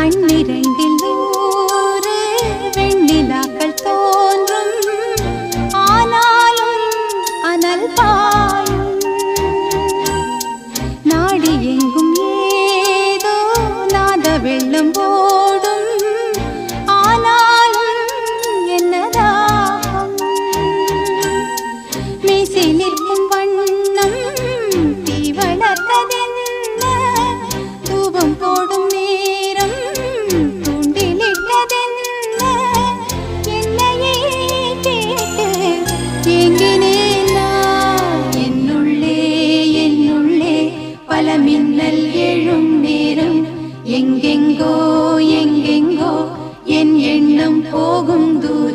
கண்ணிரண்டில் நூறு வெண்ணிலாக்கள் தோன்றும், ஆனாலும் அனல் பாயும். நாடி எங்கும் ஏதோ நாத வெள்ளம் ஓடும், ஆனாலும் என்னதாகும். மீசை நிற்கும் வண்ணம் தீ வளர்த்ததென்ன, தூபம் போடும் நேரம் தூண்டிலிட்டதென்ன. என்னையே கேட்டு ஏங்கினேன் நான். என்னுள்ளே என்னுள்ளே பல மின்னல் எழும் நேரம், எங்கெங்கோ எங்கெங்கோ என் எண்ணம் போகும் தூரம்.